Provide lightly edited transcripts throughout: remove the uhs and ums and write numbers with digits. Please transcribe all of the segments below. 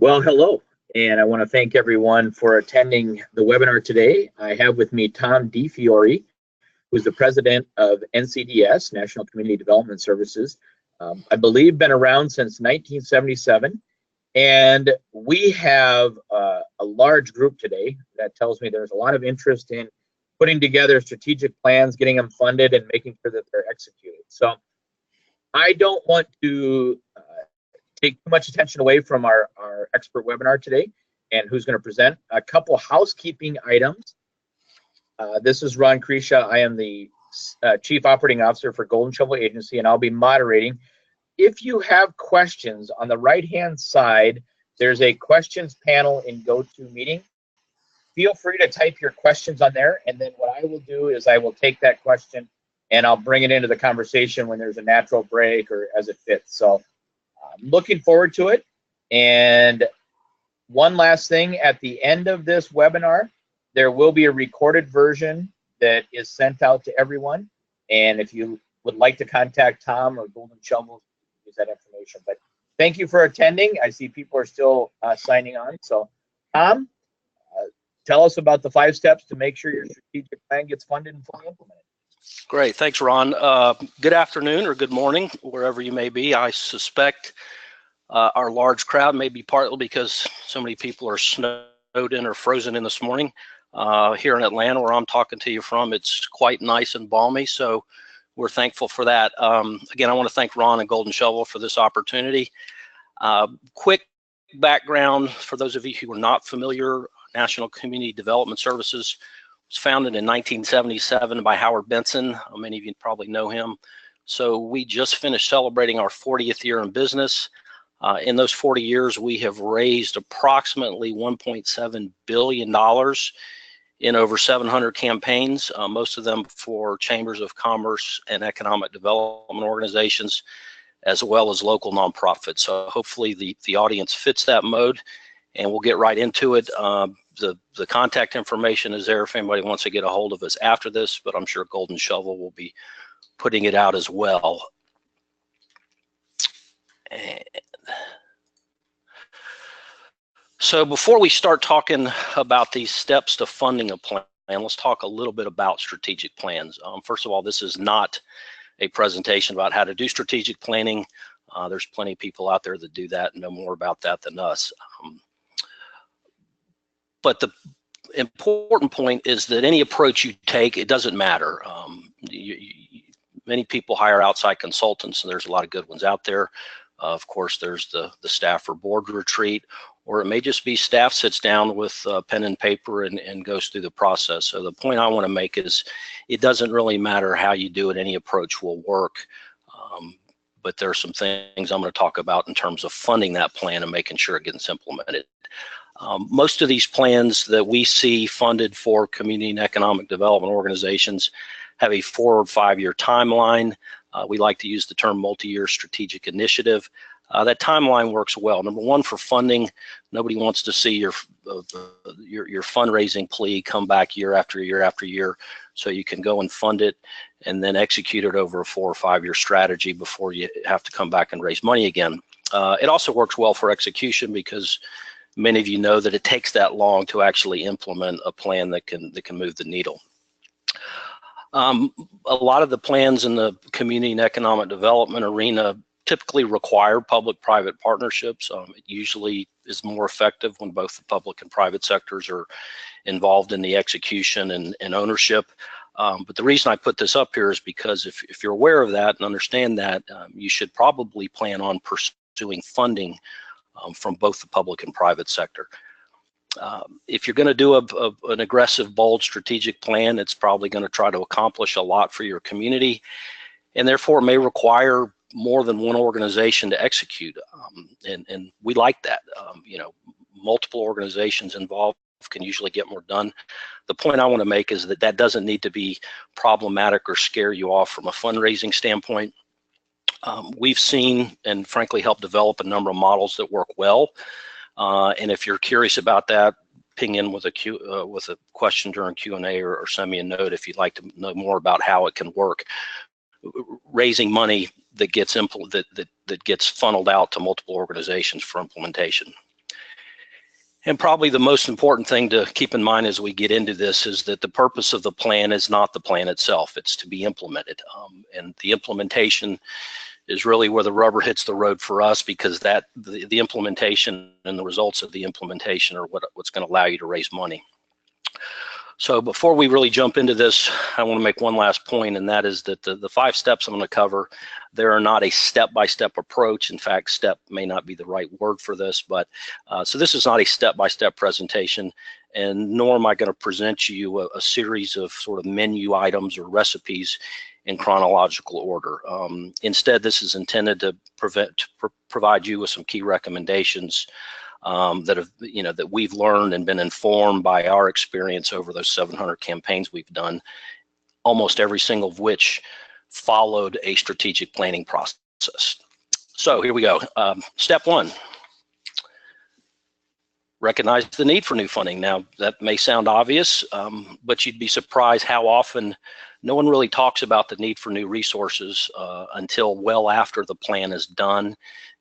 Well, hello, and I want to thank everyone for attending the webinar today. I have with me Tom DiFiore, who's the president of NCDS, National Community Development Services. I believe been around since 1977, and we have a large group today. That tells me there's a lot of interest in putting together strategic plans, getting them funded, and making sure that they're executed. So I don't want to take too much attention away from our expert webinar today and who's going to present. A couple housekeeping items. This is Ron Krisha. I am the Chief Operating Officer for Golden Shovel Agency, and I'll be moderating. If you have questions, on the right-hand side, there's a questions panel in GoToMeeting. Feel free to type your questions on there, and then what I will do is I will take that question and I'll bring it into the conversation when there's a natural break or as it fits. So I'm looking forward to it. And one last thing, at the end of this webinar, there will be a recorded version that is sent out to everyone. And if you would like to contact Tom or Golden Shovel, use that information. But thank you for attending. I see people are still signing on. So Tom, tell us about the 5 steps to make sure your strategic plan gets funded and fully implemented. Great, thanks, Ron. Good afternoon or good morning, wherever you may be. I suspect our large crowd may be partly because so many people are snowed in or frozen in this morning. Here in Atlanta, where I'm talking to you from, it's quite nice and balmy, so we're thankful for that. Again, I want to thank Ron and Golden Shovel for this opportunity. Quick background for those of you who are not familiar: National Community Development Services was founded in 1977 by Howard Benson. Many of you probably know him. So we just finished celebrating our 40th year in business. In those 40 years, we have raised approximately $1.7 billion in over 700 campaigns, most of them for chambers of commerce and economic development organizations, as well as local nonprofits. So hopefully the audience fits that mode, and we'll get right into it. The contact information is there if anybody wants to get a hold of us after this, but I'm sure Golden Shovel will be putting it out as well. So before we start talking about these steps to funding a plan, let's talk a little bit about strategic plans. First of all, this is not a presentation about how to do strategic planning. There's plenty of people out there that do that and know more about that than us. But the important point is that any approach you take, it doesn't matter. Many people hire outside consultants, and there's a lot of good ones out there. Of course, there's the staff or board retreat, or it may just be staff sits down with pen and paper and goes through the process. So the point I want to make is it doesn't really matter how you do it. Any approach will work. But there are some things I'm going to talk about in terms of funding that plan and making sure it gets implemented. Most of these plans that we see funded for community and economic development organizations have a 4 or 5 year timeline. We like to use the term multi-year strategic initiative. That timeline works well. Number one, for funding, nobody wants to see your fundraising plea come back year after year after year. So you can go and fund it and then execute it over a 4 or 5 year strategy before you have to come back and raise money again. It also works well for execution because many of you know that it takes that long to actually implement a plan that can move the needle. A lot of the plans in the community and economic development arena typically require public-private partnerships. It usually is more effective when both the public and private sectors are involved in the execution and ownership. But the reason I put this up here is because if you're aware of that and understand that, you should probably plan on pursuing funding from both the public and private sector. If you're going to do an aggressive, bold strategic plan, it's probably going to try to accomplish a lot for your community, and therefore may require more than one organization to execute. And we like that. Multiple organizations involved can usually get more done. The point I want to make is that doesn't need to be problematic or scare you off from a fundraising standpoint. We've seen and frankly helped develop a number of models that work well. And if you're curious about that, ping in with a question during Q&A or send me a note if you'd like to know more about how it can work. Raising money that gets funneled out to multiple organizations for implementation. And probably the most important thing to keep in mind as we get into this is that the purpose of the plan is not the plan itself. It's to be implemented. And the implementation is really where the rubber hits the road for us, because the implementation and the results of the implementation are what's going to allow you to raise money. So before we really jump into this, I want to make one last point, and that is that the 5 steps I'm going to cover, they are not a step-by-step approach. In fact, step may not be the right word for this, but so this is not a step-by-step presentation, and nor am I going to present you a series of sort of menu items or recipes in chronological order. Instead, this is intended to provide you with some key recommendations that we've learned and been informed by our experience over those 700 campaigns we've done, almost every single of which followed a strategic planning process. So here we go. Step 1, recognize the need for new funding. Now, that may sound obvious, but you'd be surprised how often no one really talks about the need for new resources until well after the plan is done.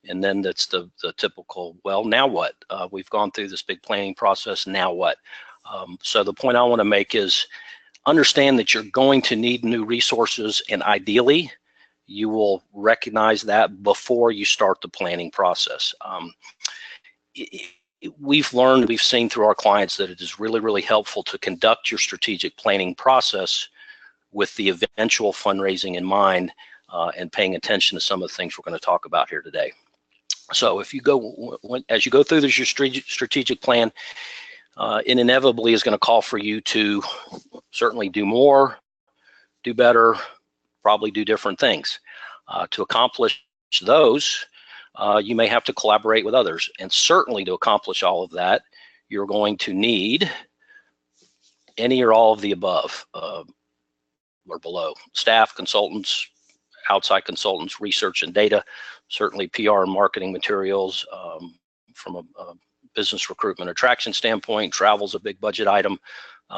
And then that's the typical, well, now what? We've gone through this big planning process, now what? So the point I want to make is understand that you're going to need new resources, and ideally, you will recognize that before you start the planning process. We've seen through our clients that it is really, really helpful to conduct your strategic planning process with the eventual fundraising in mind and paying attention to some of the things we're going to talk about here today. So if you as you go through this, your strategic plan, it inevitably is going to call for you to certainly do more, do better, probably do different things. To accomplish those, you may have to collaborate with others. And certainly to accomplish all of that, you're going to need any or all of the above or below: staff, consultants, outside consultants, research and data, certainly PR and marketing materials. From a business recruitment attraction standpoint, travel's a big budget item,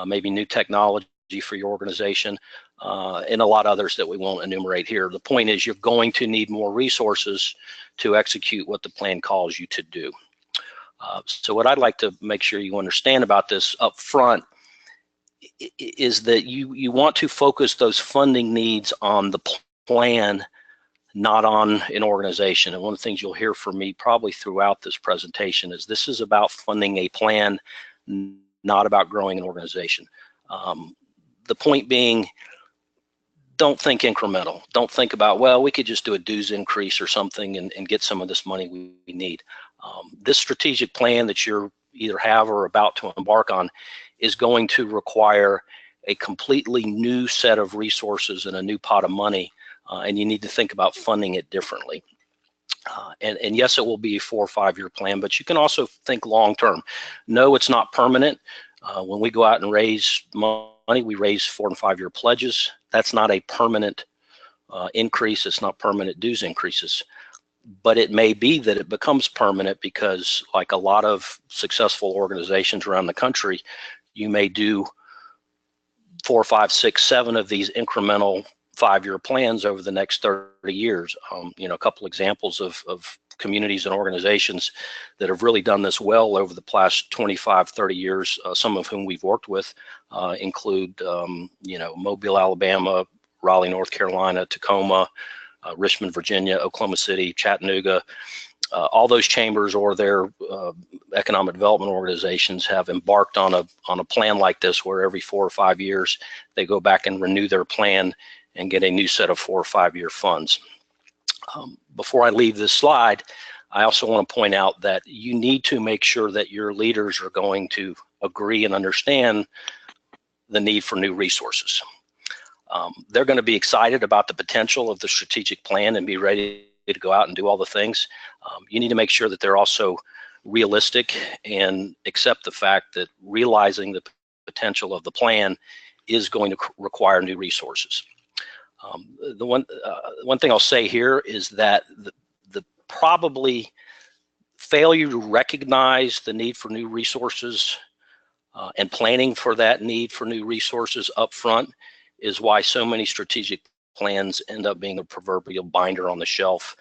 maybe new technology for your organization, and a lot of others that we won't enumerate here. The point is you're going to need more resources to execute what the plan calls you to do. So what I'd like to make sure you understand about this up front is that you want to focus those funding needs on the plan, not on an organization. And one of the things you'll hear from me probably throughout this presentation is this is about funding a plan, not about growing an organization. The point being, don't think incremental. Don't think about, well, we could just do a dues increase or something and get some of this money we need. This strategic plan that you're either have or about to embark on is going to require a completely new set of resources and a new pot of money, and you need to think about funding it differently. And yes, it will be a 4 or 5 year plan, but you can also think long term. No, it's not permanent. When we go out and raise money, we raise 4 and 5 year pledges. That's not a permanent increase. It's not permanent dues increases. But it may be that it becomes permanent because, like a lot of successful organizations around the country, you may do 4, 5, 6, 7 of these incremental 5 year plans over the next 30 years. A couple examples of communities and organizations that have really done this well over the past 25, 30 years, some of whom we've worked with, include, Mobile, Alabama, Raleigh, North Carolina, Tacoma, Richmond, Virginia, Oklahoma City, Chattanooga. All those chambers or their economic development organizations have embarked on a plan like this, where every 4 or 5 years they go back and renew their plan and get a new set of 4 or 5 year funds. Before I leave this slide, I also want to point out that you need to make sure that your leaders are going to agree and understand the need for new resources. They're going to be excited about the potential of the strategic plan and be ready to go out and do all the things. You need to make sure that they're also realistic and accept the fact that realizing the potential of the plan is going to require new resources. The one thing I'll say here is that the probably failure to recognize the need for new resources and planning for that need for new resources up front is why so many strategic plans end up being a proverbial binder on the shelf,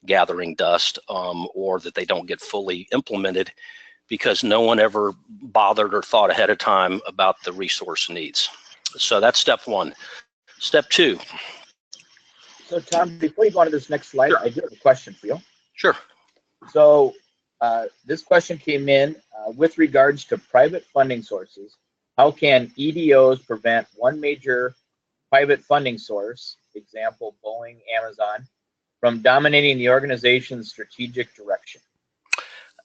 gathering dust, or that they don't get fully implemented because no one ever bothered or thought ahead of time about the resource needs. So that's step one. Step two. So Tom, before you go on to this next slide, I do have a question for you. Sure. So this question came in with regards to private funding sources. How can EDOs prevent one major private funding source, example Boeing, Amazon, from dominating the organization's strategic direction?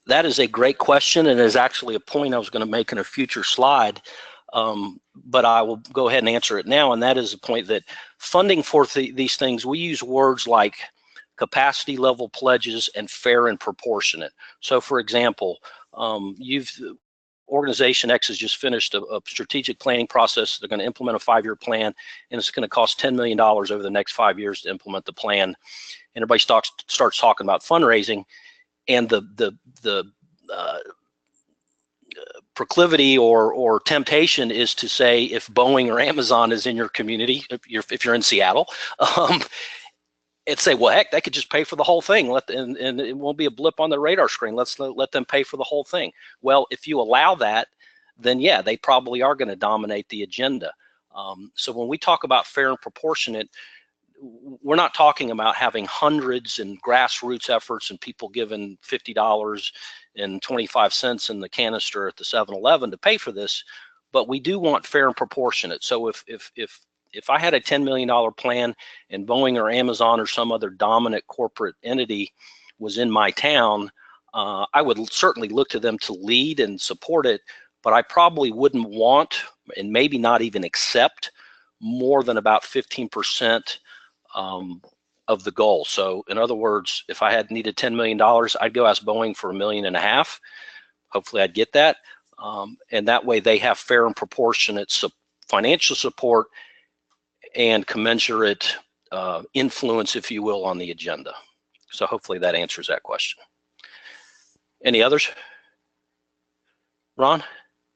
That is a great question, and is actually a point I was going to make in a future slide, but I will go ahead and answer it now. And that is the point that funding for these things, we use words like capacity level pledges and fair and proportionate. So, for example, Organization X has just finished a strategic planning process. They're going to implement a 5-year plan, and it's going to cost $10 million over the next 5 years to implement the plan. And everybody starts talking about fundraising, and the proclivity or temptation is to say, if Boeing or Amazon is in your community, if you're in Seattle, and say, well, heck, they could just pay for the whole thing, and it won't be a blip on the radar screen. Let's let them pay for the whole thing. Well, if you allow that, then yeah, they probably are going to dominate the agenda. So when we talk about fair and proportionate, we're not talking about having hundreds and grassroots efforts and people giving $50 and 25 cents in the canister at the 7-Eleven to pay for this, but we do want fair and proportionate. So if I had a $10 million plan and Boeing or Amazon or some other dominant corporate entity was in my town, I would certainly look to them to lead and support it, but I probably wouldn't want, and maybe not even accept, more than about 15% of the goal. So in other words, if I had needed $10 million, I'd go ask Boeing for $1.5 million. Hopefully I'd get that. And that way they have fair and proportionate financial support and commensurate influence, if you will, on the agenda. So hopefully that answers that question. Any others? Ron?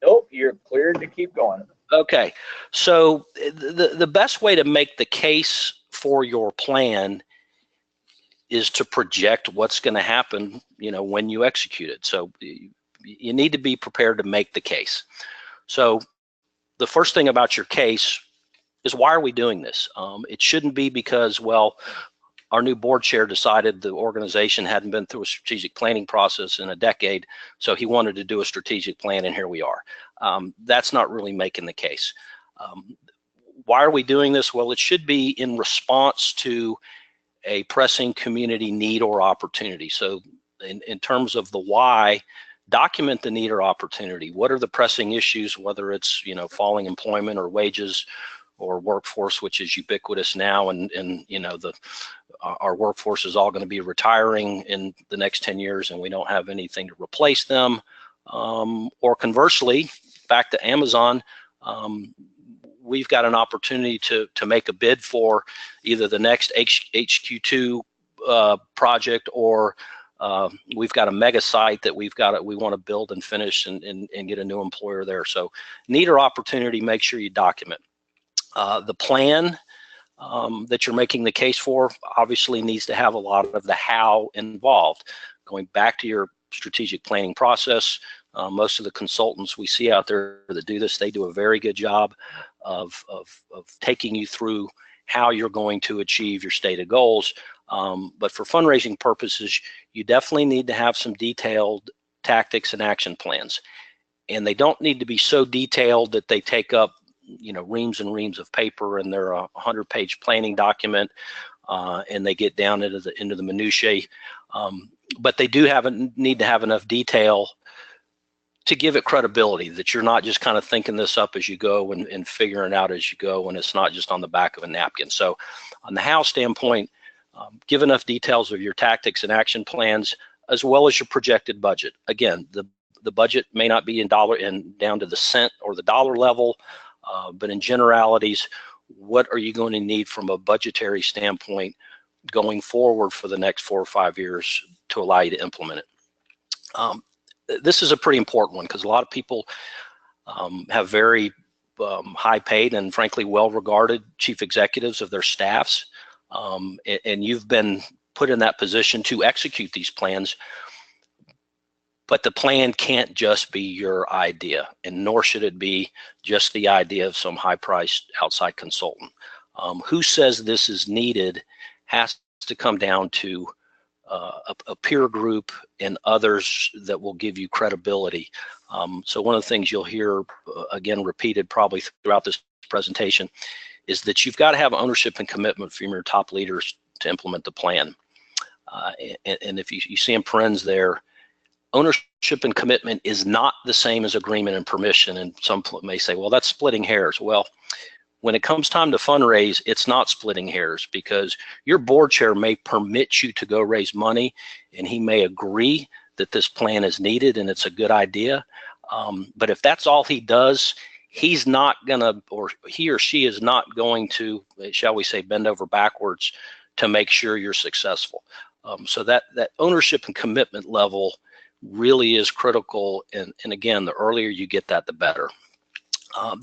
Nope, you're cleared to keep going. Okay, so the best way to make the case for your plan is to project what's going to happen, when you execute it. So you need to be prepared to make the case. So the first thing about your case is, why are we doing this? It shouldn't be because, well, our new board chair decided the organization hadn't been through a strategic planning process in a decade, so he wanted to do a strategic plan, and here we are. That's not really making the case. Why are we doing this? Well, it should be in response to a pressing community need or opportunity. So in terms of the why, document the need or opportunity. What are the pressing issues, whether it's falling employment or wages or workforce, which is ubiquitous now, and our workforce is all going to be retiring in the next 10 years, and we don't have anything to replace them. Or conversely, back to Amazon, we've got an opportunity to make a bid for either the next HQ2 project, or we've got a mega site that we want to build and finish and get a new employer there. So need or opportunity, make sure you document. The plan that you're making the case for obviously needs to have a lot of the how involved. Going back to your strategic planning process, most of the consultants we see out there that do this, they do a very good job of taking you through how you're going to achieve your stated goals. But for fundraising purposes, you definitely need to have some detailed tactics and action plans. And they don't need to be so detailed that they take up reams and reams of paper, and they're a 100-page planning document, and they get down into the minutiae. But they do need to have enough detail to give it credibility, that you're not just kind of thinking this up as you go and figuring it out as you go, and it's not just on the back of a napkin. So on the how standpoint, give enough details of your tactics and action plans, as well as your projected budget. Again, the budget may not be in dollar and down to the cent or the dollar level, but in generalities, what are you going to need from a budgetary standpoint going forward for the next 4 or 5 years to allow you to implement it? This is a pretty important one, because a lot of people have very high paid and frankly well-regarded chief executives of their staffs, and you've been put in that position to execute these plans. But the plan can't just be your idea, and nor should it be just the idea of some high-priced outside consultant. Who says this is needed has to come down to a peer group and others that will give you credibility. So one of the things you'll hear, again, repeated probably throughout this presentation, is that you've got to have ownership and commitment from your top leaders to implement the plan. And if you see in parentheses there, ownership and commitment is not the same as agreement and permission. And some may say, well, that's splitting hairs. Well, when it comes time to fundraise, it's not splitting hairs, because your board chair may permit you to go raise money, and he may agree that this plan is needed and it's a good idea. But if that's all he does, he's not gonna, or he or she is not going to, shall we say, bend over backwards to make sure you're successful. So that ownership and commitment level really is critical, and again, the earlier you get that, the better.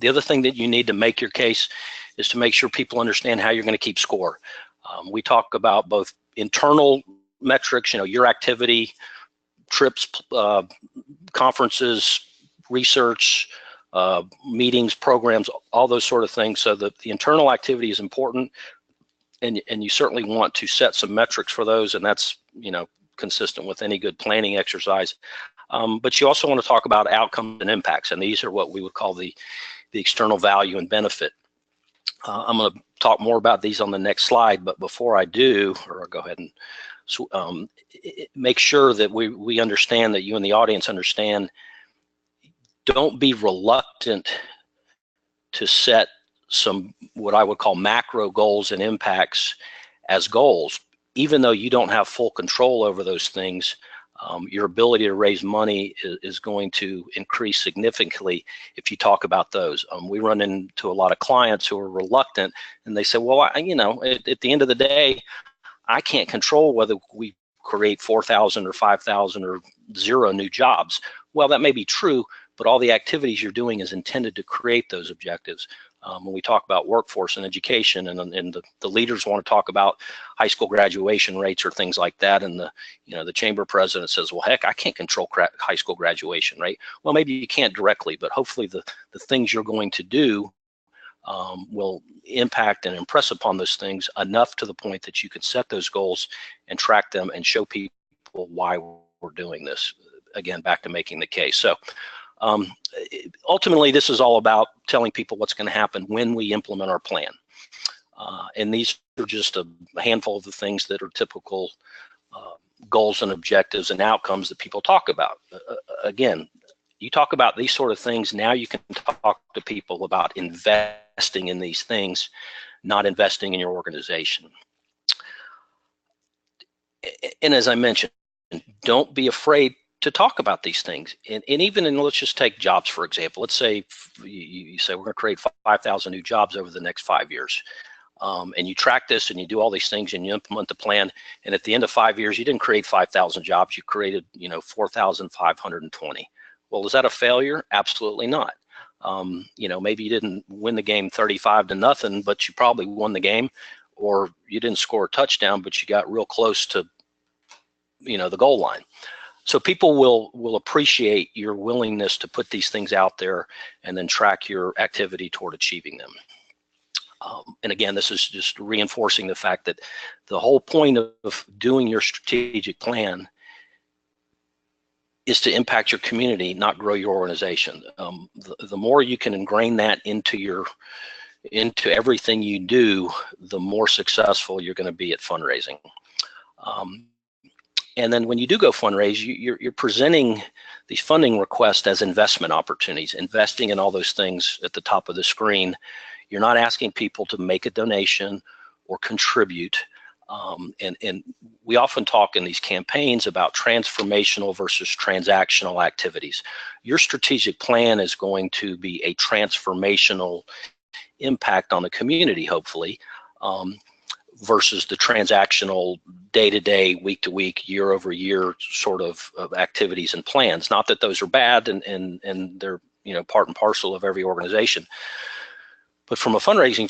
The other thing that you need to make your case is to make sure people understand how you're going to keep score. We talk about both internal metrics, your activity, trips, conferences, research, meetings, programs, all those sort of things. So the internal activity is important, and you certainly want to set some metrics for those, and that's consistent with any good planning exercise. But you also want to talk about outcomes and impacts, and these are what we would call the external value and benefit. I'm going to talk more about these on the next slide, but before I do, or I'll go ahead and make sure that we understand, that you and the audience understand, don't be reluctant to set some what I would call macro goals and impacts as goals. Even though you don't have full control over those things, your ability to raise money is going to increase significantly if you talk about those. We run into a lot of clients who are reluctant, and they say, well, at the end of the day, I can't control whether we create 4,000 or 5,000 or 0 new jobs. Well, that may be true, but all the activities you're doing is intended to create those objectives. When we talk about workforce and education, and the leaders want to talk about high school graduation rates or things like that, and the chamber president says, well, heck, I can't control high school graduation rate. Well, maybe you can't directly, but hopefully the things you're going to do will impact and impress upon those things enough to the point that you can set those goals and track them and show people why we're doing this. Again, back to making the case. So ultimately, this is all about telling people what's going to happen when we implement our plan. And these are just a handful of the things that are typical goals and objectives and outcomes that people talk about. Again, you talk about these sort of things, now you can talk to people about investing in these things, not investing in your organization. And as I mentioned, don't be afraid to talk about these things. And even let's just take jobs, for example. Let's say you say we're going to create 5,000 new jobs over the next 5 years. And you track this and you do all these things and you implement the plan. And at the end of 5 years, you didn't create 5,000 jobs, you created 4,520. Well, is that a failure? Absolutely not. Maybe you didn't win the game 35-0, but you probably won the game, or you didn't score a touchdown, but you got real close to the goal line. So people will appreciate your willingness to put these things out there and then track your activity toward achieving them. And again, this is just reinforcing the fact that the whole point of doing your strategic plan is to impact your community, not grow your organization. The more you can ingrain that into everything you do, the more successful you're going to be at fundraising. And then when you do go fundraise, you're presenting these funding requests as investment opportunities, investing in all those things at the top of the screen. You're not asking people to make a donation or contribute. And we often talk in these campaigns about transformational versus transactional activities. Your strategic plan is going to be a transformational impact on the community, hopefully, versus the transactional day-to-day, week-to-week, year-over-year sort of activities and plans. Not that those are bad, and they're part and parcel of every organization. But from a fundraising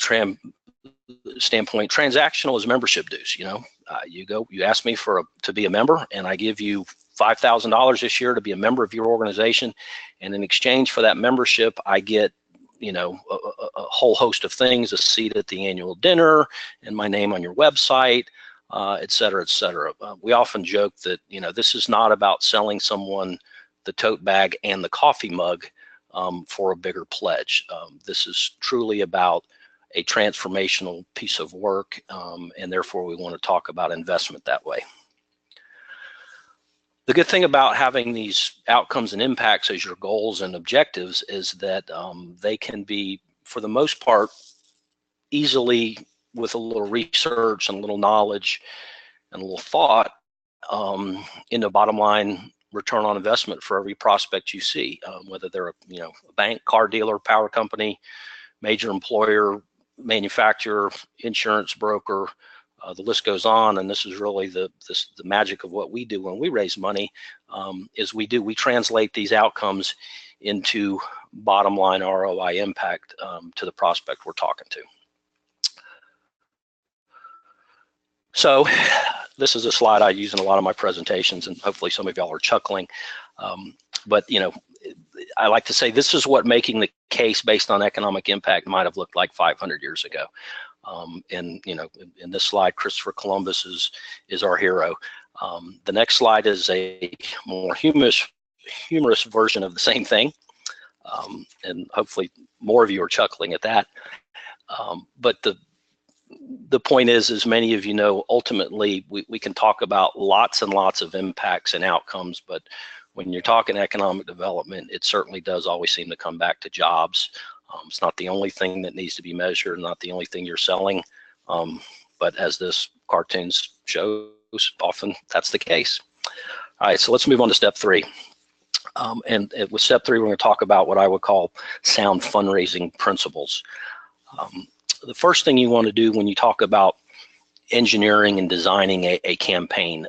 standpoint, transactional is membership dues. You ask me to be a member, and I give you $5,000 this year to be a member of your organization, and in exchange for that membership, I get, you know, a whole host of things, a seat at the annual dinner, and my name on your website, et cetera, et cetera. We often joke that, you know, this is not about selling someone the tote bag and the coffee mug for a bigger pledge. This is truly about a transformational piece of work, and therefore we want to talk about investment that way. The good thing about having these outcomes and impacts as your goals and objectives is that they can be, for the most part, easily, with a little research and a little knowledge and a little thought, into bottom line return on investment for every prospect you see, whether they're a bank, car dealer, power company, major employer, manufacturer, insurance broker. The list goes on, and this is really the magic of what we do when we raise money. Is we translate these outcomes into bottom line ROI impact to the prospect we're talking to. So this is a slide I use in a lot of my presentations, and hopefully some of y'all are chuckling. But you know, I like to say this is what making the case based on economic impact might have looked like 500 years ago. And you know, in this slide, Christopher Columbus is our hero. The next slide is a more humorous version of the same thing, and hopefully more of you are chuckling at that. But the point is, as many of you know, ultimately we can talk about lots and lots of impacts and outcomes, but when you're talking economic development, it certainly does always seem to come back to jobs. It's not the only thing that needs to be measured, not the only thing you're selling, but as this cartoon shows, often that's the case. All right, so let's move on to step 3. And with step 3, we're going to talk about what I would call sound fundraising principles. The first thing you want to do when you talk about engineering and designing a campaign,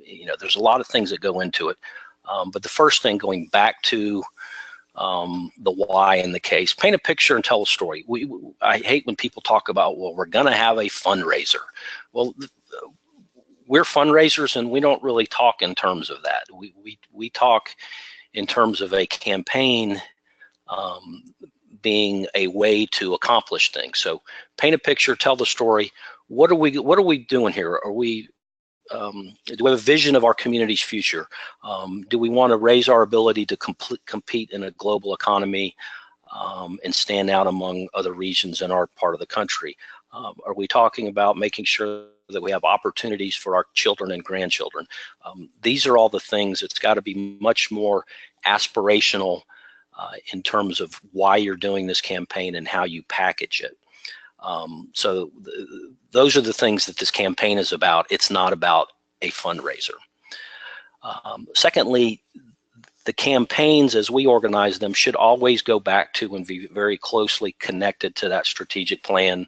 you know, there's a lot of things that go into it. But the first thing, going back to the why in the case, paint a picture and tell a story. I hate when people talk about, well, we're going to have a fundraiser. Well, we're fundraisers, and we don't really talk in terms of that. We talk in terms of a campaign being a way to accomplish things. So paint a picture, tell the story. What are we doing here? Are we do we have a vision of our community's future? Do we want to raise our ability to compete in a global economy and stand out among other regions in our part of the country? Are we talking about making sure that we have opportunities for our children and grandchildren? These are all the things. It's got to be much more aspirational in terms of why you're doing this campaign and how you package it. So those are the things that this campaign is about. It's not about a fundraiser. Secondly, the campaigns as we organize them should always go back to and be very closely connected to that strategic plan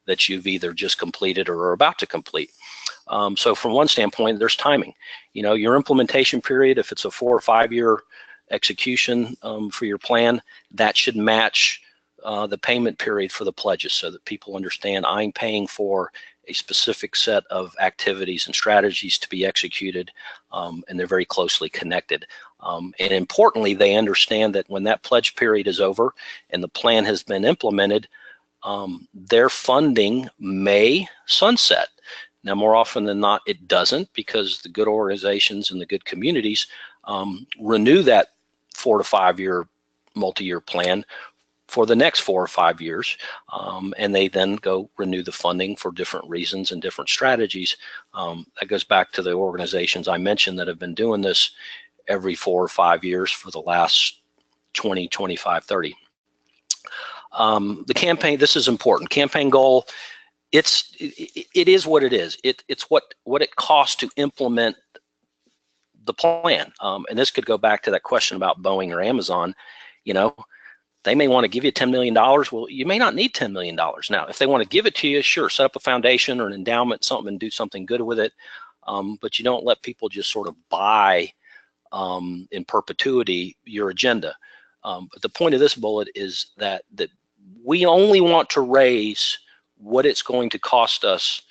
that you've either just completed or are about to complete. So from one standpoint, there's timing. You know, your implementation period, if it's a 4 or 5 year execution for your plan, that should match the payment period for the pledges, so that people understand I'm paying for a specific set of activities and strategies to be executed, and they're very closely connected. And importantly, they understand that when that pledge period is over and the plan has been implemented, their funding may sunset. Now, more often than not, it doesn't, because the good organizations and the good communities renew that 4 to 5 year multi-year plan for the next 4 or 5 years, and they then go renew the funding for different reasons and different strategies. That goes back to the organizations I mentioned that have been doing this every 4 or 5 years for the last 20, 25, 30. The campaign, this is important. Campaign goal, it is what it is. It's what it costs to implement the plan. And this could go back to that question about Boeing or Amazon. You know, they may want to give you $10 million. Well, you may not need $10 million. Now, if they want to give it to you, sure, set up a foundation or an endowment, something, and do something good with it. But you don't let people just sort of buy in perpetuity your agenda. But the point of this bullet is that we only want to raise what it's going to cost us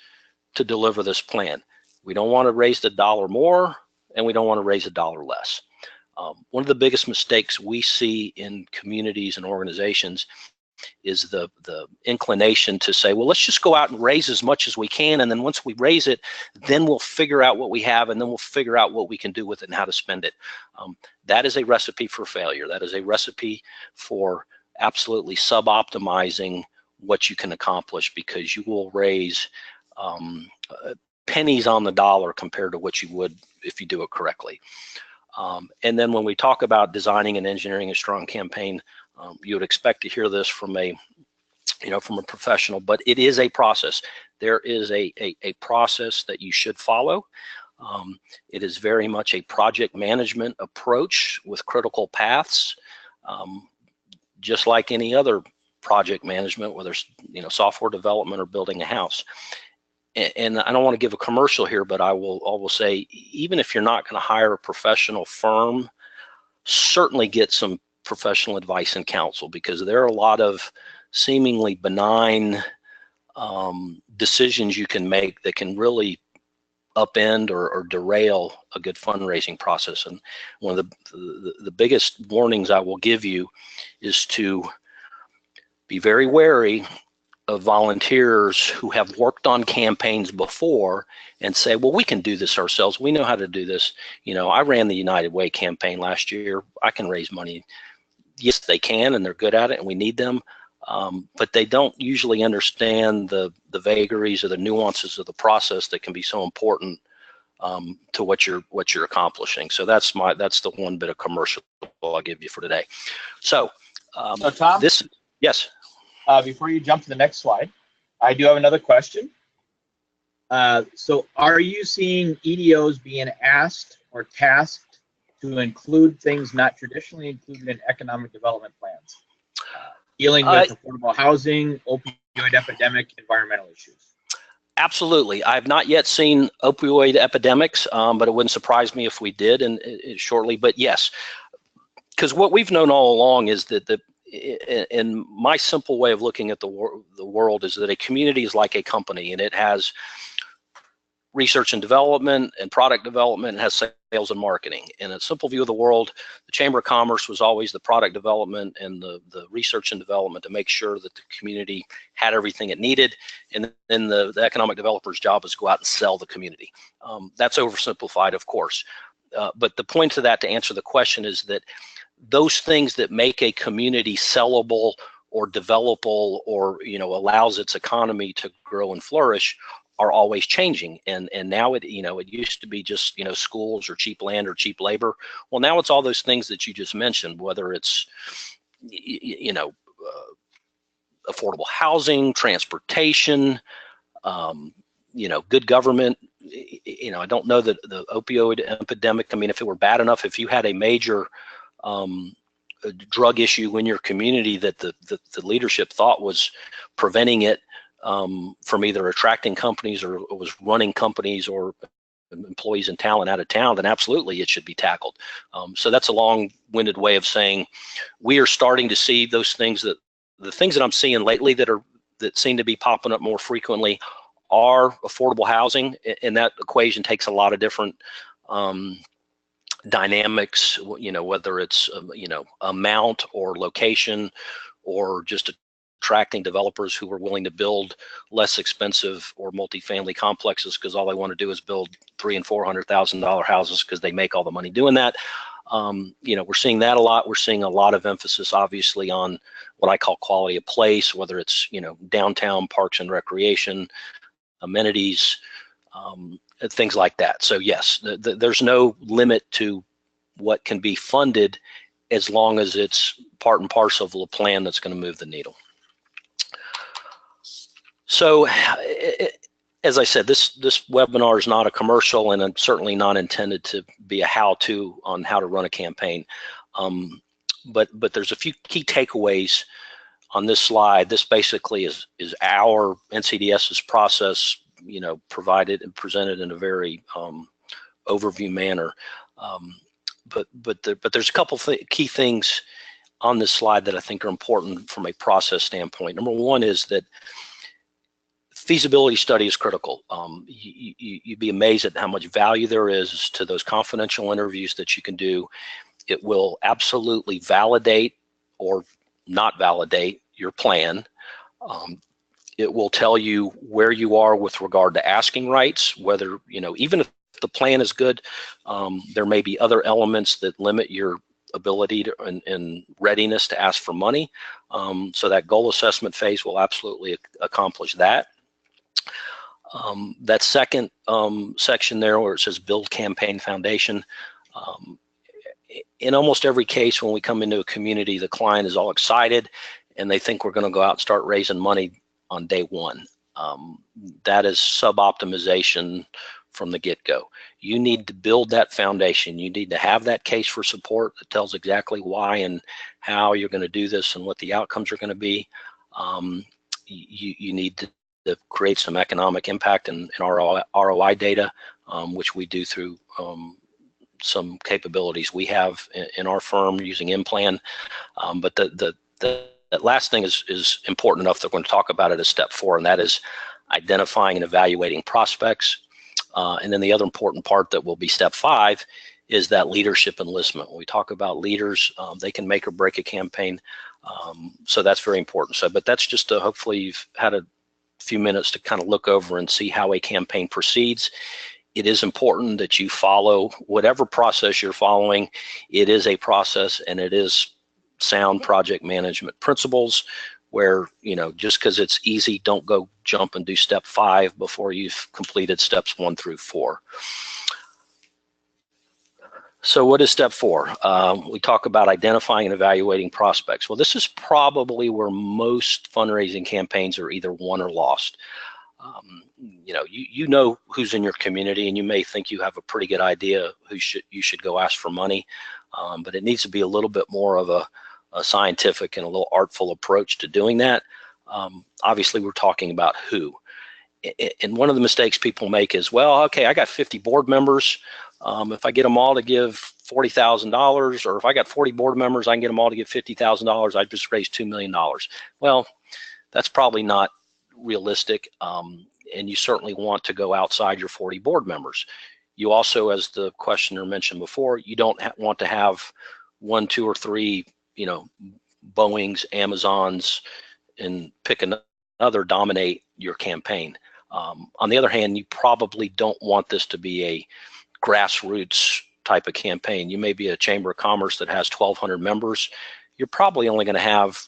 to deliver this plan. We don't want to raise the dollar more and we don't want to raise a dollar less. One of the biggest mistakes we see in communities and organizations is the inclination to say, well, let's just go out and raise as much as we can, and then once we raise it, then we'll figure out what we have, and then we'll figure out what we can do with it and how to spend it. That is a recipe for failure. That is a recipe for absolutely sub-optimizing what you can accomplish, because you will raise pennies on the dollar compared to what you would if you do it correctly. And then when we talk about designing and engineering a strong campaign, you would expect to hear this from a professional, but it is a process. There is a process that you should follow. It is very much a project management approach with critical paths, just like any other project management, whether it's software development or building a house. And I don't want to give a commercial here, but I will say, even if you're not going to hire a professional firm, certainly get some professional advice and counsel, because there are a lot of seemingly benign decisions you can make that can really upend or derail a good fundraising process. And one of the biggest warnings I will give you is to be very wary of volunteers who have worked on campaigns before and say, well, we can do this ourselves. We know how to do this. I ran the United Way campaign last year. I can raise money. Yes, they can, and they're good at it, and we need them. But they don't usually understand the vagaries or the nuances of the process that can be so important to what you're accomplishing. So that's the one bit of commercial I'll give you for today. So Tom, yes. Before you jump to the next slide, I do have another question. So are you seeing EDOs being asked or tasked to include things not traditionally included in economic development plans? Dealing with affordable housing, opioid epidemic, environmental issues. Absolutely. I've not yet seen opioid epidemics, but it wouldn't surprise me if we did shortly. But yes, because what we've known all along is that in my simple way of looking at the world is that a community is like a company, and it has research and development and product development, and has sales and marketing. In a simple view of the world, the Chamber of Commerce was always the product development and the research and development to make sure that the community had everything it needed. And then the economic developer's job is to go out and sell the community. That's oversimplified, of course. But the point to that, to answer the question, is that those things that make a community sellable or developable or allows its economy to grow and flourish are always changing. And now it used to be just schools or cheap land or cheap labor. Well, now it's all those things that you just mentioned, whether it's affordable housing, transportation, good government. I don't know that the opioid epidemic, if it were bad enough, if you had a major drug issue in your community that the leadership thought was preventing it from either attracting companies or was running companies or employees and talent out of town, then absolutely it should be tackled. So that's a long-winded way of saying we are starting to see those things, that the things that I'm seeing lately that seem to be popping up more frequently are affordable housing, and that equation takes a lot of different dynamics, whether it's amount or location, or just attracting developers who are willing to build less expensive or multifamily complexes because all they want to do is build $300,000 and $400,000 houses because they make all the money doing that. We're seeing that a lot. We're seeing a lot of emphasis, obviously, on what I call quality of place, whether it's downtown parks and recreation, amenities, things like that. So yes, there's no limit to what can be funded as long as it's part and parcel of a plan that's going to move the needle. So as I said, this webinar is not a commercial, and I'm certainly not intended to be a how-to on how to run a campaign. But there's a few key takeaways on this slide. This basically is our NCDS's process, provided and presented in a very overview manner. But there's a couple key things on this slide that I think are important from a process standpoint. Number one is that feasibility study is critical. You'd be amazed at how much value there is to those confidential interviews that you can do. It will absolutely validate or not validate your plan. It will tell you where you are with regard to asking rights, whether, even if the plan is good, there may be other elements that limit your ability to, and readiness to ask for money. So that goal assessment phase will absolutely accomplish that. That second section there where it says build campaign foundation, in almost every case when we come into a community, the client is all excited and they think we're going to go out and start raising money on day one. That is sub-optimization from the get-go. You need to build that foundation. You need to have that case for support that tells exactly why and how you're going to do this and what the outcomes are going to be. You need to create some economic impact and ROI data, which we do through some capabilities we have in our firm using M-Plan. But that last thing is important enough that we're going to talk about it as step 4, and that is identifying and evaluating prospects. And then the other important part that will be step 5 is that leadership enlistment. When we talk about leaders, they can make or break a campaign. So that's very important. So, but that's just hopefully you've had a few minutes to kind of look over and see how a campaign proceeds. It is important that you follow whatever process you're following. It is a process, and it is sound project management principles where, just because it's easy, don't go jump and do step 5 before you've completed steps 1 through 4. So what is step 4? We talk about identifying and evaluating prospects. Well, this is probably where most fundraising campaigns are either won or lost. You know who's in your community, and you may think you have a pretty good idea who you should go ask for money, but it needs to be a little bit more of a scientific and a little artful approach to doing that. Obviously, we're talking about who. And one of the mistakes people make is, well, okay, I got 50 board members. If I get them all to give $40,000, or if I got 40 board members, I can get them all to give $50,000. I just raised $2 million. Well, that's probably not realistic. And you certainly want to go outside your 40 board members. You also, as the questioner mentioned before, you don't want to have 1, 2, or 3, Boeings, Amazons, and pick another dominate your campaign. On the other hand, you probably don't want this to be a grassroots type of campaign. You may be a chamber of commerce that has 1,200 members. You're probably only going to have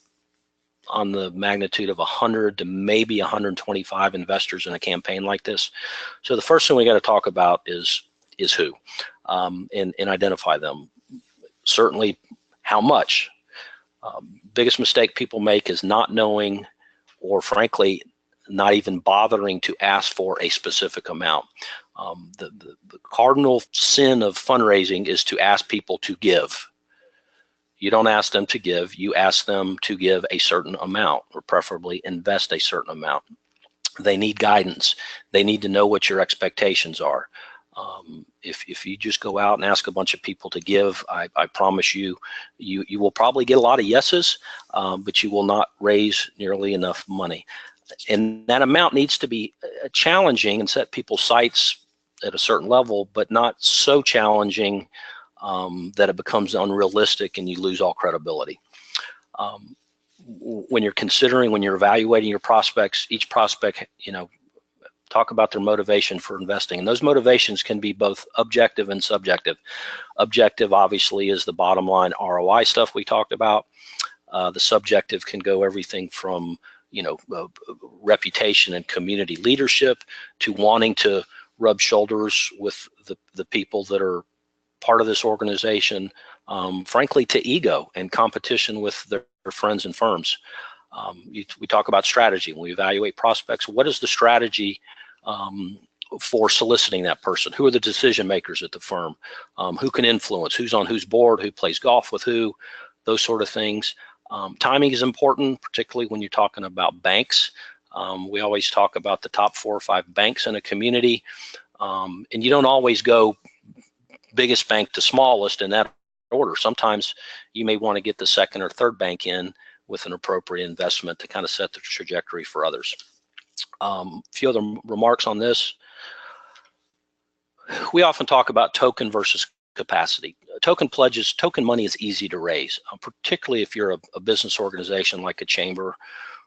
on the magnitude of 100 to maybe 125 investors in a campaign like this. So the first thing we got to talk about is who, and identify them. Certainly how much. Biggest mistake people make is not knowing, or frankly, not even bothering to ask for a specific amount. The cardinal sin of fundraising is to ask people to give. You don't ask them to give, you ask them to give a certain amount, or preferably invest a certain amount. They need guidance. They need to know what your expectations are. If you just go out and ask a bunch of people to give, I promise you will probably get a lot of yeses, but you will not raise nearly enough money. And that amount needs to be challenging and set people's sights at a certain level, but not so challenging that it becomes unrealistic and you lose all credibility. When you're evaluating your prospects, each prospect, talk about their motivation for investing. And those motivations can be both objective and subjective. Objective, obviously, is the bottom line ROI stuff we talked about. The subjective can go everything from, reputation and community leadership to wanting to rub shoulders with the people that are part of this organization, frankly, to ego and competition with their friends and firms. We talk about strategy. When we evaluate prospects, what is the strategy for soliciting that person? Who are the decision makers at the firm? Who can influence? Who's on whose board? Who plays golf with who? Those sort of things. Timing is important, particularly when you're talking about banks. We always talk about the top 4 or 5 banks in a community, and you don't always go biggest bank to smallest in that order. Sometimes you may want to get the second or third bank in with an appropriate investment to kind of set the trajectory for others. Few other remarks on this. We often talk about token versus capacity. Token pledges, token money is easy to raise, particularly if you're a business organization like a chamber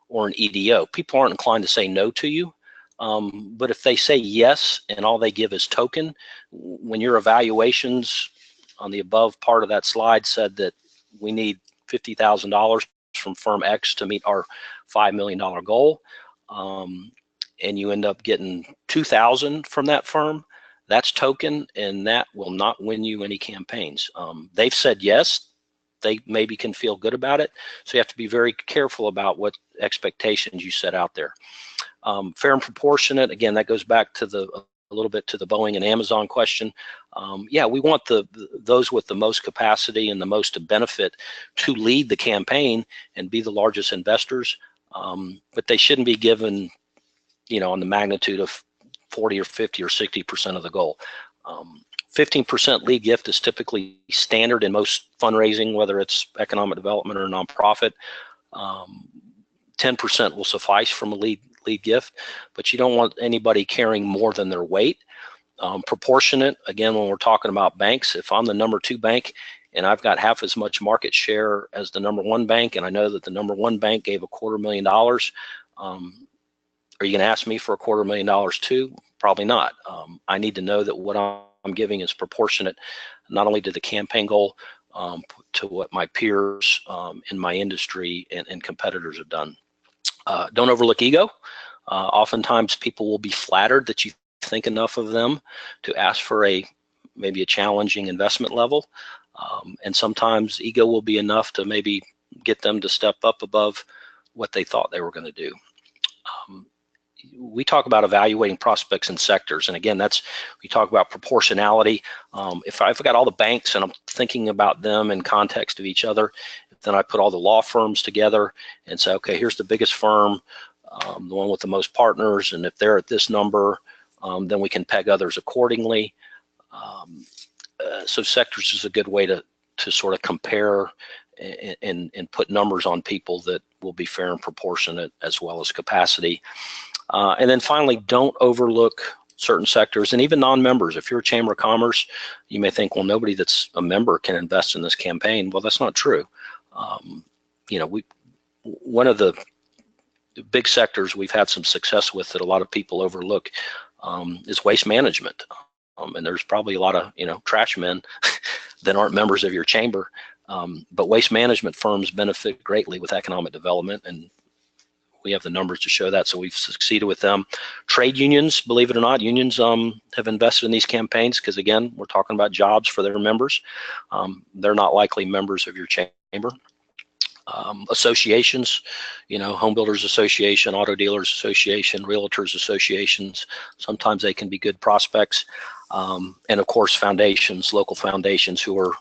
or an EDO. People aren't inclined to say no to you, but if they say yes and all they give is token, when your evaluations on the above part of that slide said that we need $50,000 from firm X to meet our $5 million goal, and you end up getting 2,000 from that firm, that's token, and that will not win you any campaigns. They've said yes, they maybe can feel good about it, so you have to be very careful about what expectations you set out there. Fair and proportionate, again, that goes back to a little bit to the Boeing and Amazon question. Yeah, we want those with the most capacity and the most benefit to lead the campaign and be the largest investors, but they shouldn't be given, on the magnitude of 40 or 50 or 60% of the goal. 15% lead gift is typically standard in most fundraising, whether it's economic development or nonprofit. 10% will suffice from a lead gift, but you don't want anybody carrying more than their weight. Proportionate, again, when we're talking about banks, if I'm the number 2 bank and I've got half as much market share as the number 1 bank, and I know that the number 1 bank gave $250,000, are you going to ask me for $250,000 too? Probably not. I need to know that what I'm giving is proportionate, not only to the campaign goal, to what my peers in my industry and competitors have done. Don't overlook ego. Oftentimes people will be flattered that you think enough of them to ask for maybe a challenging investment level. And sometimes ego will be enough to maybe get them to step up above what they thought they were going to do. We talk about evaluating prospects in sectors, and again, we talk about proportionality. If I've got all the banks and I'm thinking about them in context of each other, then I put all the law firms together and say, okay, here's the biggest firm, the one with the most partners, and if they're at this number, then we can peg others accordingly. So sectors is a good way to sort of compare and put numbers on people that will be fair and proportionate, as well as capacity. And then finally, don't overlook certain sectors and even non-members. If you're a Chamber of Commerce, you may think, well, nobody that's a member can invest in this campaign. Well, that's not true. One of the big sectors we've had some success with that a lot of people overlook is waste management. And there's probably a lot of trash men that aren't members of your chamber, but waste management firms benefit greatly with economic development, and we have the numbers to show that, so we've succeeded with them. Trade unions, believe it or not, unions have invested in these campaigns because, again, we're talking about jobs for their members. They're not likely members of your chamber. Associations, Home Builders Association, Auto Dealers Association, Realtors Associations, sometimes they can be good prospects. And of course, foundations, local foundations who are,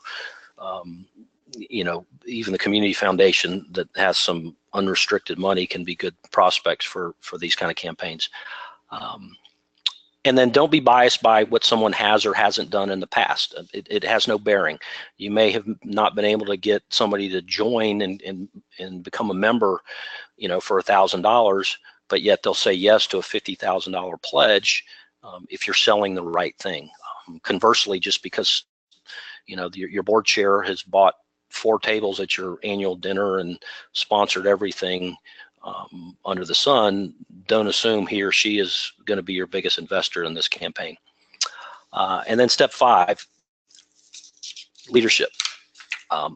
even the community foundation that has some unrestricted money can be good prospects for these kind of campaigns. And then don't be biased by what someone has or hasn't done in the past. It has no bearing. You may have not been able to get somebody to join and become a member, for $1,000, but yet they'll say yes to a $50,000 pledge if you're selling the right thing. Conversely, just because your board chair has bought 4 tables at your annual dinner and sponsored everything under the sun, don't assume he or she is going to be your biggest investor in this campaign. And then step 5, leadership.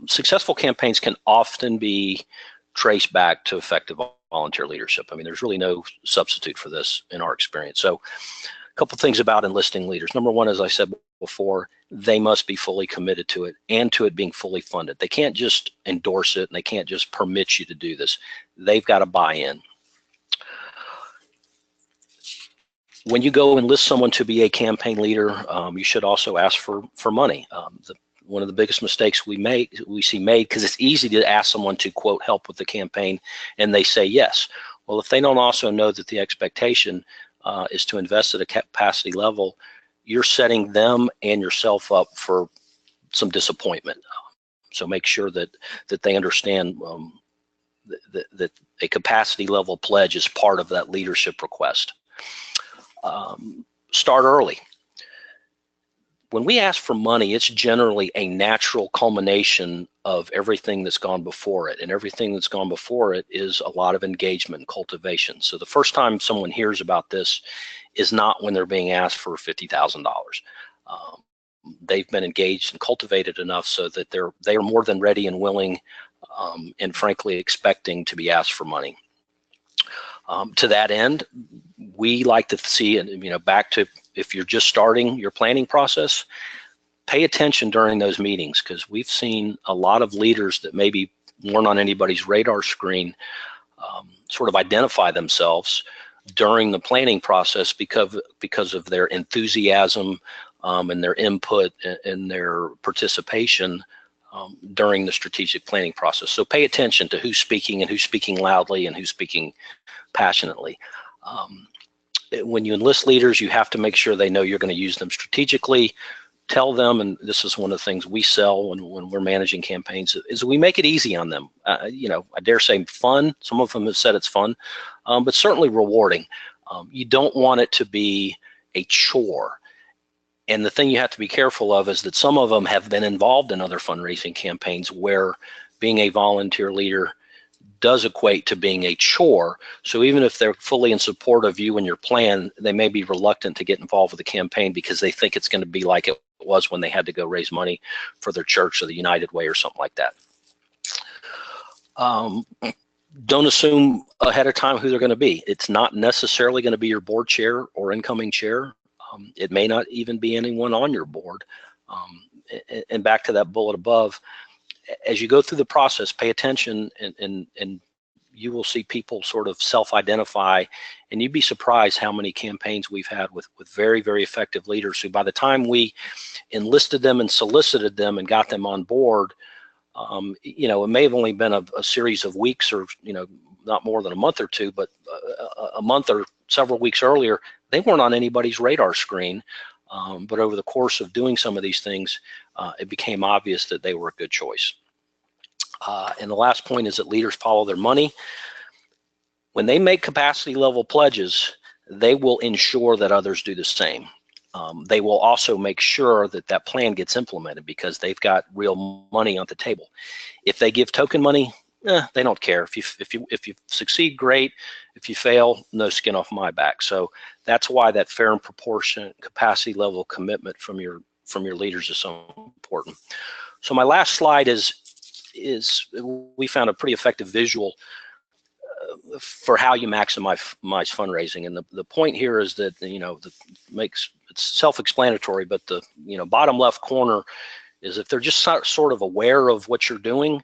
Successful campaigns can often be traced back to effective volunteer leadership. I mean, there's really no substitute for this in our experience. So a couple things about enlisting leaders. Number 1, as I said before, they must be fully committed to it and to it being fully funded. They can't just endorse it and they can't just permit you to do this. They've got to buy in. When you go enlist someone to be a campaign leader, you should also ask for money. One of the biggest mistakes we see made, because it's easy to ask someone to, quote, help with the campaign, and they say yes. Well, if they don't also know that the expectation is to invest at a capacity level, you're setting them and yourself up for some disappointment. So make sure that they understand that a capacity level pledge as part of that leadership request. Start early. When we ask for money, it's generally a natural culmination of everything that's gone before it, and everything that's gone before it is a lot of engagement and cultivation. So the first time someone hears about this is not when they're being asked for $50,000. They've been engaged and cultivated enough so that they are more than ready and willing, and frankly expecting to be asked for money. To that end, we like to see, and back to, if you're just starting your planning process, pay attention during those meetings, because we've seen a lot of leaders that maybe weren't on anybody's radar screen sort of identify themselves during the planning process because of their enthusiasm and their input and their participation during the strategic planning process. So pay attention to who's speaking and who's speaking loudly and who's speaking passionately. When you enlist leaders, you have to make sure they know you're going to use them strategically. Tell them, and this is one of the things we sell when we're managing campaigns, is we make it easy on them. I dare say fun. Some of them have said it's fun, but certainly rewarding. You don't want it to be a chore. And the thing you have to be careful of is that some of them have been involved in other fundraising campaigns where being a volunteer leader does equate to being a chore. So even if they're fully in support of you and your plan, they may be reluctant to get involved with the campaign because they think it's going to be like it was when they had to go raise money for their church or the United Way or something like that. Don't assume ahead of time who they're going to be. It's not necessarily going to be your board chair or incoming chair. It may not even be anyone on your board. And back to that bullet above, as you go through the process, pay attention, and you will see people sort of self-identify, and you'd be surprised how many campaigns we've had with very, very effective leaders who, by the time we enlisted them and solicited them and got them on board, it may have only been a series of weeks, or not more than a month or two, but a month or several weeks earlier, they weren't on anybody's radar screen. But over the course of doing some of these things, it became obvious that they were a good choice. And the last point is that leaders follow their money. When they make capacity level pledges, they will ensure that others do the same. They will also make sure that that plan gets implemented because they've got real money on the table. If they give token money, they don't care. If you succeed, great. If you fail, no skin off my back. So that's why that fair and proportionate capacity level commitment from your leaders is so important. So my last slide is we found a pretty effective visual for how you maximize fundraising. And the point here is that it's self-explanatory, but the bottom left corner is if they're just sort of aware of what you're doing,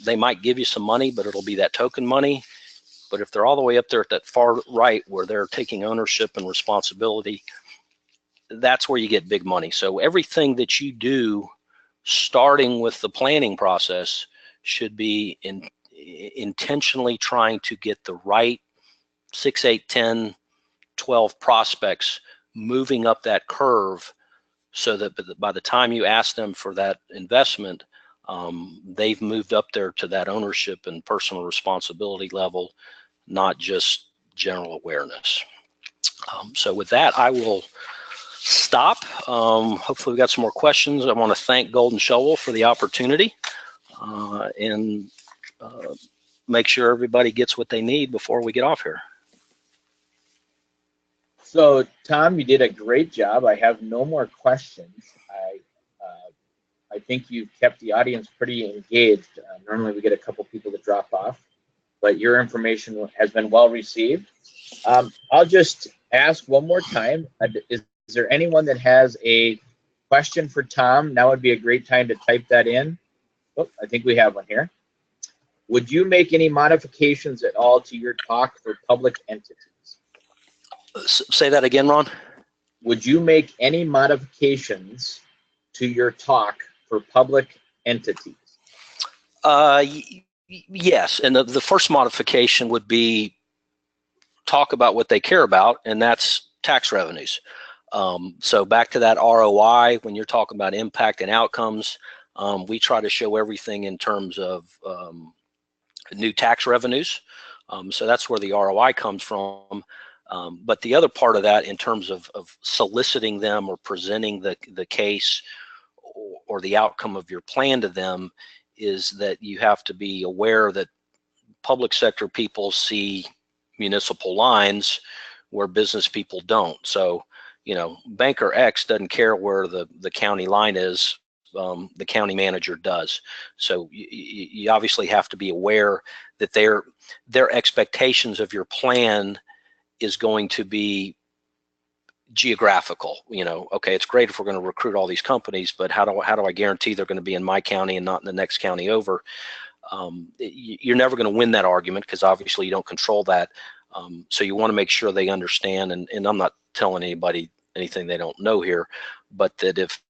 they might give you some money, but it'll be that token money. But if they're all the way up there at that far right where they're taking ownership and responsibility, that's where you get big money. So everything that you do, starting with the planning process, should be intentionally trying to get the right 6, 8, 10, 12 prospects moving up that curve so that by the time you ask them for that investment, they've moved up there to that ownership and personal responsibility level, not just general awareness. So with that, I will stop. Hopefully we got some more questions. I want to thank Golden Shovel for the opportunity and make sure everybody gets what they need before we get off here. So Tom, you did a great job. I have no more questions. I think you've kept the audience pretty engaged. Normally we get a couple people that drop off, but your information has been well received. I'll just ask one more time. Is there anyone that has a question for Tom? Now would be a great time to type that in. Oh, I think we have one here. Would you make any modifications at all to your talk for public entities? Say that again, Ron. Would you make any modifications to your talk for public entities? Yes, and the first modification would be talk about what they care about, and that's tax revenues. So back to that ROI, when you're talking about impact and outcomes, we try to show everything in terms of new tax revenues. So that's where the ROI comes from. But the other part of that, in terms of soliciting them or presenting the case or the outcome of your plan to them, is that you have to be aware that public sector people see municipal lines where business people don't. So, banker X doesn't care where the county line is. The county manager does. So you obviously have to be aware that their expectations of your plan is going to be geographical. Okay, it's great if we're going to recruit all these companies, but how do I guarantee they're going to be in my county and not in the next county over? You're never going to win that argument, because obviously you don't control that. So you want to make sure they understand, and I'm not telling anybody anything they don't know here, but that if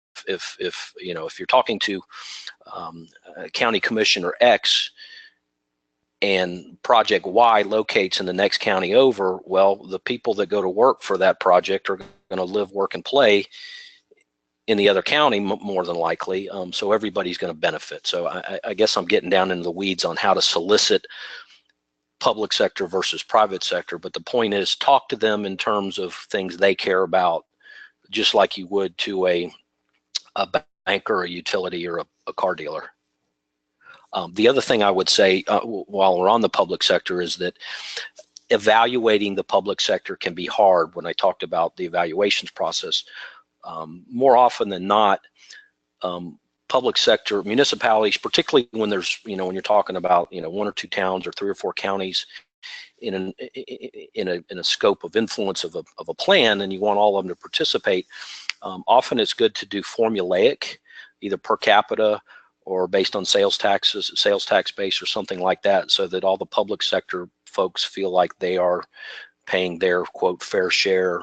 you're talking to County Commissioner X and Project Y locates in the next county over, well, the people that go to work for that project are going to live, work, and play in the other county more than likely. So everybody's going to benefit. So I guess I'm getting down into the weeds on how to solicit public sector versus private sector. But the point is, talk to them in terms of things they care about, just like you would to a bank or a utility or a car dealer. The other thing I would say while we're on the public sector is that evaluating the public sector can be hard. When I talked about the evaluations process, more often than not, public sector municipalities, particularly when there's, when you're talking about, 1 or 2 towns or 3 or 4 counties in a scope of influence of a plan, and you want all of them to participate, often it's good to do formulaic, either per capita or based on sales tax base or something like that, so that all the public sector folks feel like they are paying their, quote, fair share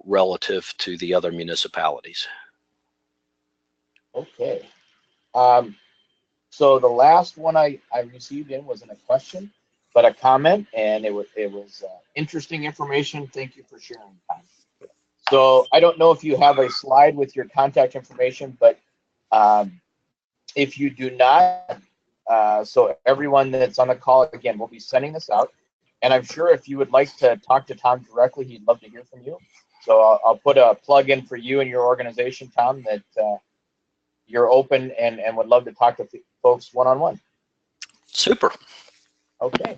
relative to the other municipalities. Okay. So the last one I received in wasn't a question, but a comment, and it was interesting information. Thank you for sharing. So I don't know if you have a slide with your contact information, but if you do not, so everyone that's on the call, again, we'll be sending this out. And I'm sure if you would like to talk to Tom directly, he'd love to hear from you. So I'll put a plug in for you and your organization, Tom, that you're open and would love to talk to folks one-on-one. Super. Okay.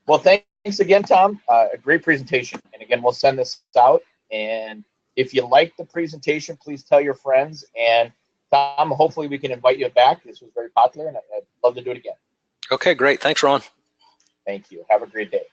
Well, thanks again, Tom. A great presentation. And again, we'll send this out. And if you like the presentation, please tell your friends. And Tom, hopefully we can invite you back. This was very popular, and I'd love to do it again. Okay, great. Thanks, Ron. Thank you. Have a great day.